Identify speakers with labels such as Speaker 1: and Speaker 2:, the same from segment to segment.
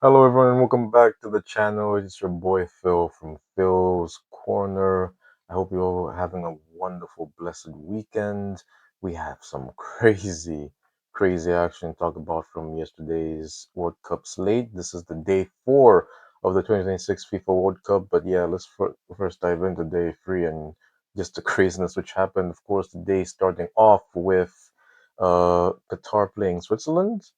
Speaker 1: Hello, everyone, and welcome back to the channel. It's your boy Phil from Phil's Corner. I hope you're all having a wonderful, blessed weekend. We have some crazy action to talk about from yesterday's World Cup slate. This is the day four of the 2026 FIFA World Cup. But yeah, let's first dive into day three and just the craziness which happened. Of course, the day starting off with Qatar playing Switzerland,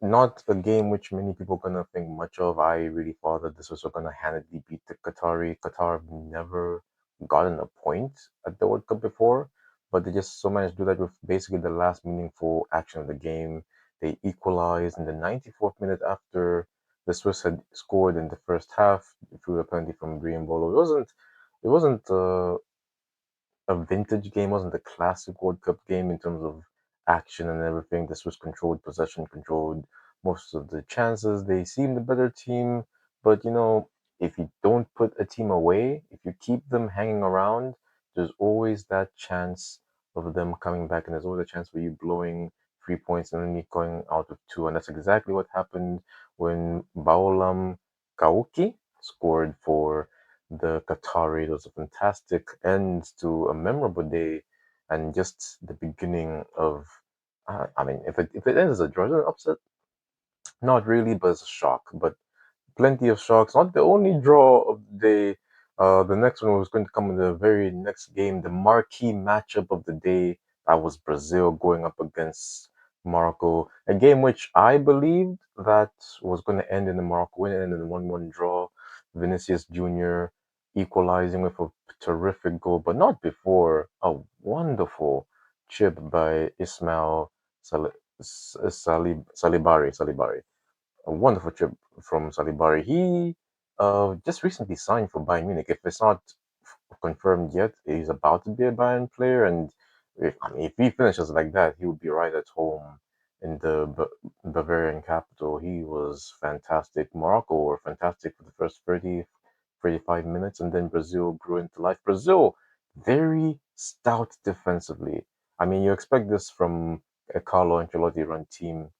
Speaker 1: not a game which many people gonna think much of. I really thought that this was gonna handedly beat the Qatari. Qatar have never gotten a point at the World Cup before, but they just so managed to do that with basically the last meaningful action of the game. They equalized in the 94th minute after the Swiss had scored in the first half through a penalty from Brian Bolo. It wasn't a vintage game, wasn't a classic World Cup game in terms of action and everything. This was controlled possession, controlled most of the chances. They seemed a better team, but if you don't put a team away, if you keep them hanging around, there's always that chance of them coming back, and there's always a chance for you blowing 3 points and only going out with two. And that's exactly what happened when Baolam Kauki scored for the Qatari. It was a fantastic end to a memorable day and just the beginning of. I mean, if it ends as a draw, is it an upset? Not really, but it's a shock. But plenty of shocks. Not the only draw of the day. The next one was going to come in the very next game, the marquee matchup of the day. That was Brazil going up against Morocco. A game which I believed that was going to end in the Morocco win and in a 1-1 draw. Vinicius Jr. equalizing with a terrific goal, but not before a wonderful chip by Ismail Salibari, a wonderful trip from Salibari. He just recently signed for Bayern Munich. If it's not confirmed yet, he's about to be a Bayern player, and if he finishes like that, he would be right at home in the Bavarian capital. He was fantastic. Morocco were fantastic for the first 35 minutes, and then Brazil grew into life. Brazil, very stout defensively. I mean, you expect this from a Carlo Ancelotti run team,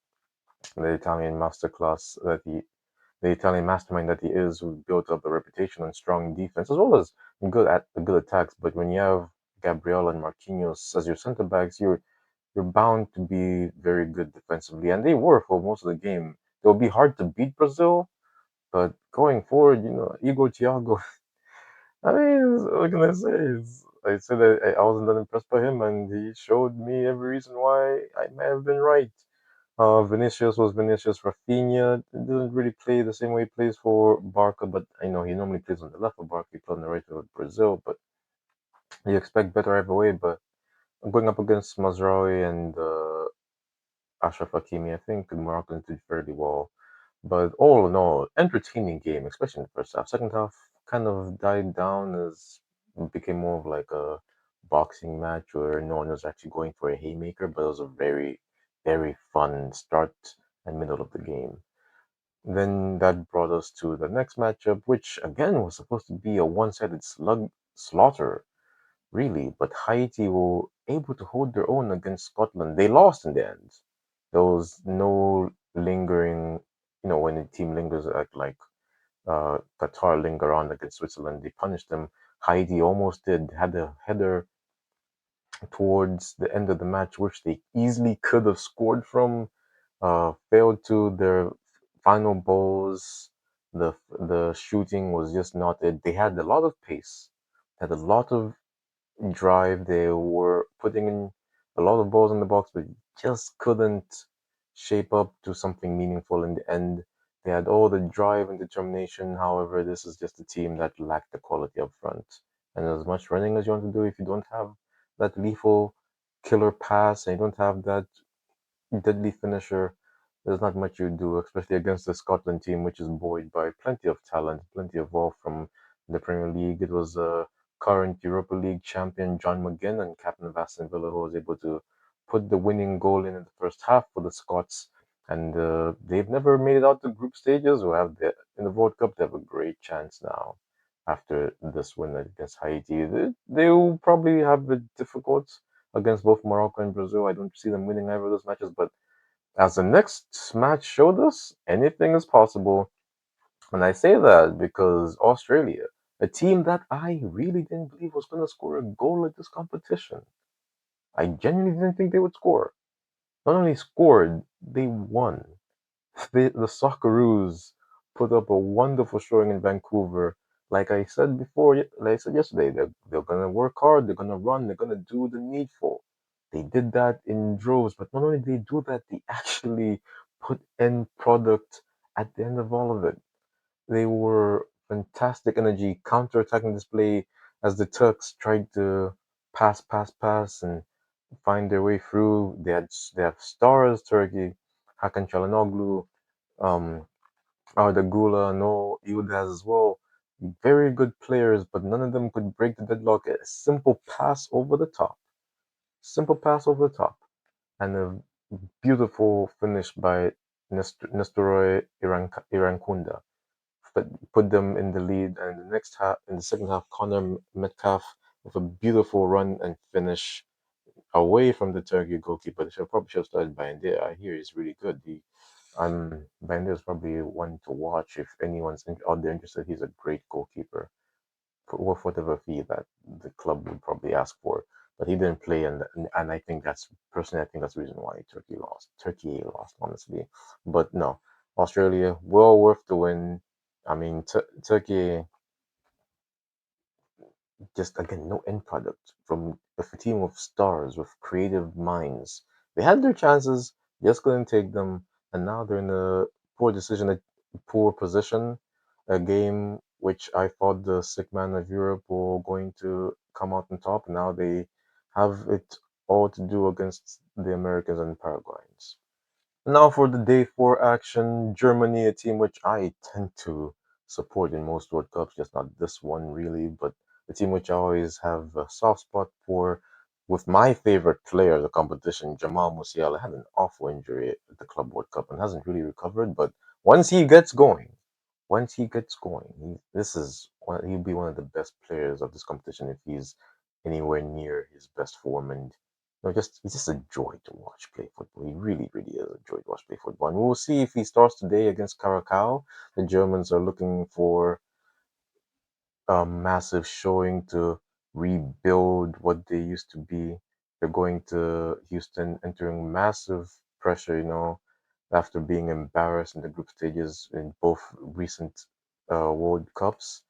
Speaker 1: the Italian masterclass that the Italian mastermind that he is, who built up a reputation on strong defense as well as good attacks. But when you have Gabriel and Marquinhos as your center backs, you're bound to be very good defensively, and they were for most of the game. It will be hard to beat Brazil, but going forward, Igor Thiago. I mean, what can I say? I said I wasn't that impressed by him, and he showed me every reason why I may have been right. Vinicius was Vinicius. Rafinha didn't really play the same way he plays for Barca, but I know he normally plays on the left of Barca, he plays on the right of Brazil, but you expect better either way. But going up against Mazraoui and Ashraf Hakimi, I think the Moroccans did fairly well. But all in all, entertaining game, especially in the first half. Second half kind of died down as it became more of like a boxing match where no one was actually going for a haymaker, but it was a very fun start and middle of the game. Then that brought us to the next matchup, which again was supposed to be a one-sided slaughter, really. But Haiti were able to hold their own against Scotland. They lost in the end. There was no lingering, when a team lingers Qatar linger on against Switzerland, they punished them. Haiti almost did, had a header towards the end of the match, which they easily could have scored from, failed to their final balls. The shooting was just not it. They had a lot of pace, had a lot of drive. They were putting in a lot of balls in the box, but just couldn't shape up to something meaningful in the end. They had all the drive and determination. However, this is just a team that lacked the quality up front. And as much running as you want to do, if you don't have that lethal killer pass and you don't have that deadly finisher, there's not much you do, especially against the Scotland team, which is buoyed by plenty of talent, plenty of wealth from the Premier League. It was current Europa League champion John McGinn and captain of Aston Villa who was able to put the winning goal in the first half for the Scots. And they've never made it out to group stages or have in the World Cup. They have a great chance now after this win against Haiti. They'll probably have it difficult against both Morocco and Brazil. I don't see them winning either of those matches, but As the next match showed us, anything is possible. And I say that because Australia, a team that I really didn't believe was going to score a goal at this competition, I genuinely didn't think they would score. Not only scored, they won. The Socceroos put up a wonderful showing in Vancouver. Like I said before, like I said yesterday, they're gonna work hard, they're gonna run, they're gonna do the needful. They did that in droves, but not only did they do that, they actually put end product at the end of all of it. They were fantastic energy, counter-attacking display as the Turks tried to pass, and find their way through. They have stars, Turkey, Hakan Çalhanoğlu, um, Arda Güler, no Yildiz as well. Very good players, but none of them could break the deadlock. A simple pass over the top, simple pass over the top, and a beautiful finish by Nestoroy Irankunda. But put them in the lead, and in the second half, Connor Metcalf with a beautiful run and finish away from the Turkey goalkeeper. They should have started Bayendir. I hear he's really good. Bayendir is probably one to watch if anyone's out there interested. He's a great goalkeeper for worth whatever fee that the club would probably ask for. But he didn't play, and I think that's personally, I think that's the reason why Turkey lost. Turkey lost, honestly. But no, Australia well worth the win. I mean, Turkey just again no end product from a team of stars with creative minds. They had their chances, just couldn't take them, and now they're in a a poor position. A game which I thought the sick man of Europe were going to come out on top. Now they have it all to do against the Americans and Paraguayans. Now for the day four action, Germany, a team which I tend to support in most World Cups, just not this one really, but a team which I always have a soft spot for. With my favorite player of the competition, Jamal Musiala, had an awful injury at the Club World Cup and hasn't really recovered. But once he gets going, once he gets going, he'll be one of the best players of this competition if he's anywhere near his best form. And no, just he's just a joy to watch play football. He really, really is a joy to watch play football. And we'll see if he starts today against Caracas. The Germans are looking for a massive showing to rebuild what they used to be. They're going to Houston, entering massive pressure, after being embarrassed in the group stages in both recent World Cups.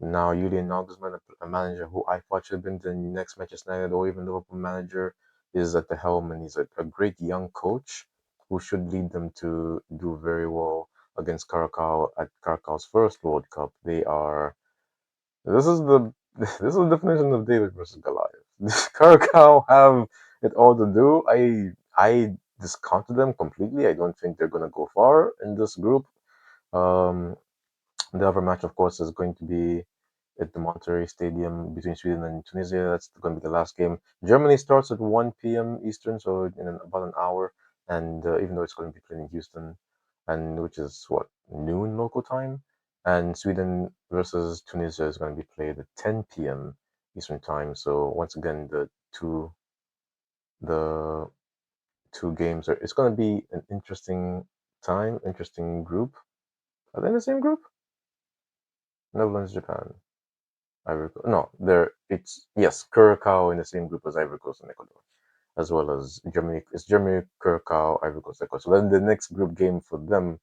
Speaker 1: Now, Julian Nagelsmann, a manager who I thought should have been the next Manchester United or even Liverpool manager, is at the helm, and he's a great young coach who should lead them to do very well against Caracas at Caracas' first World Cup. They are. This is the this is the definition of David versus Goliath. Caracas have it all to do. I discounted them completely. I don't think they're gonna go far in this group. Um, the other match, of course, is going to be at the Monterrey Stadium between Sweden and Tunisia. That's going to be the last game. Germany starts at 1 p.m. Eastern, so in about an hour. And even though it's going to be played in Houston, and which is what noon local time, and Sweden versus Tunisia is going to be played at 10 p.m. Eastern time. So once again, the two games are. It's going to be an interesting time, interesting group. Are they in the same group? Netherlands, Japan. Ivory Coast. No, there it's yes, Curacao in the same group as Ivory Coast and Ecuador, as well as Germany. It's Germany, Curacao, Ivory Coast, Ecuador. So then the next group game for them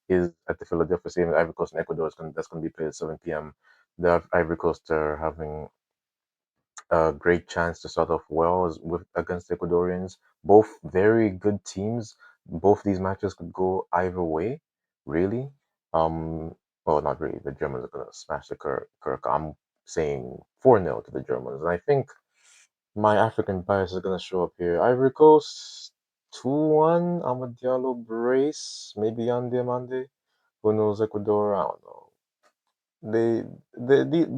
Speaker 1: is at the Philadelphia Stadium. Ivory Coast and Ecuador that's going to be played at 7 p.m. The Ivory Coast are having a great chance to start off well with against the Ecuadorians. Both very good teams. Both these matches could go either way, really. Well, not really. The Germans are gonna smash the Curacao. I'm saying 4-0 to the Germans, and I think my African bias is gonna show up here. Ivory Coast 2-1. Amad Diallo brace, maybe Yande Mande. Who knows Ecuador? I don't know.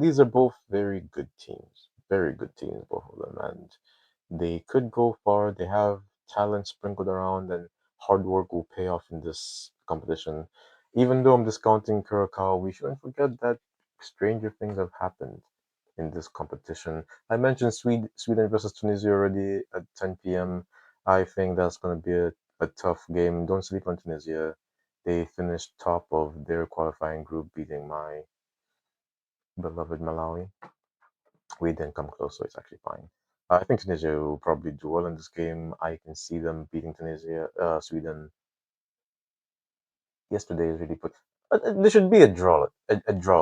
Speaker 1: These are both very good teams, both of them, and they could go far. They have talent sprinkled around, and hard work will pay off in this competition. Even though I'm discounting Curacao, we shouldn't forget that stranger things have happened in this competition. I mentioned Sweden versus Tunisia already at 10 p.m. I think that's going to be a tough game. Don't sleep on Tunisia. They finished top of their qualifying group, beating my beloved Malawi. We didn't come close, so it's actually fine. I think Tunisia will probably do well in this game. I can see them beating Sweden. Yesterday is really put. There should be a draw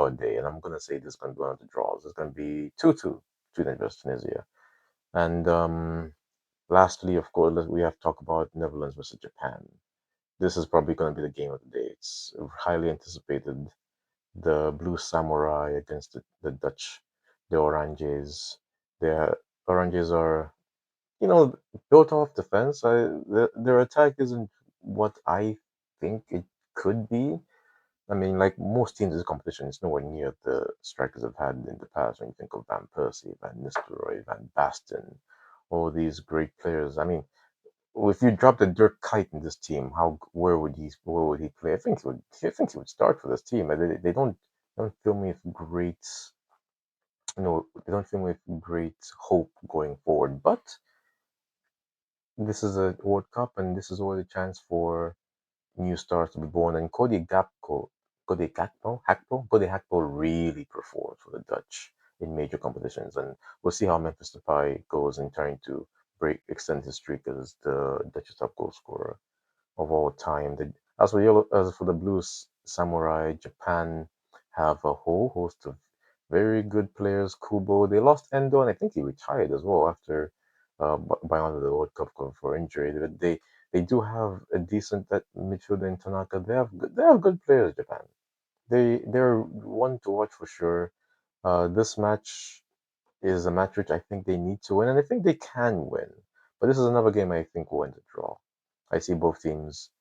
Speaker 1: day, and I'm gonna say this is gonna be one of the draws. It's gonna be 2-2, Sweden versus Tunisia. And lastly, of course, we have to talk about Netherlands versus Japan. This is probably gonna be the game of the day. It's highly anticipated. The Blue Samurai against the Dutch, the Oranges. The Oranges are, you know, built off defense. Their attack isn't what I think it could be. I mean, like most teams in this competition, it's nowhere near the strikers I've had in the past. When you think of Van Persie, Van Nistelrooy, Van Basten, all these great players. I mean, if you dropped a Dirk Kuyt in this team, how where would he play? I think he would start for this team. They don't fill me with great, they don't fill me with great hope going forward. But this is a World Cup, and this is always a chance for new stars to be born. And Cody Gakpo really performed for the Dutch in major competitions, and we'll see how Memphis Depay goes in trying to extend his streak as the Dutch's top goal scorer of all time. As for the Blues Samurai, Japan have a whole host of very good players. Kubo, they lost Endo, and I think he retired as well after by under the World Cup for injury. But they do have a decent midfielder in Tanaka. They have good players, Japan. They're one to watch for sure. This match is a match which I think they need to win, and I think they can win. But this is another game I think will end a draw. I see both teams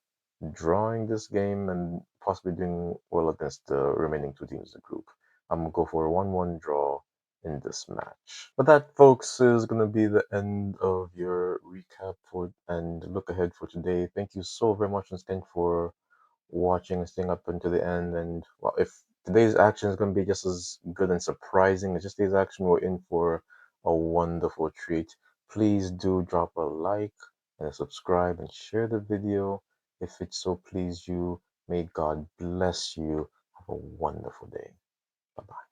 Speaker 1: drawing this game and possibly doing well against the remaining two teams in the group. I'm gonna go for a 1-1 draw in this match. But that, folks, is gonna be the end of your recap for and look ahead for today. Thank you so very much, and thank for watching and staying up until the end. And well, if today's action is going to be just as good and surprising as yesterday's action, we're in for a wonderful treat. Please do drop a like and a subscribe and share the video if it so please you. May God bless you. Have a wonderful day. Bye bye.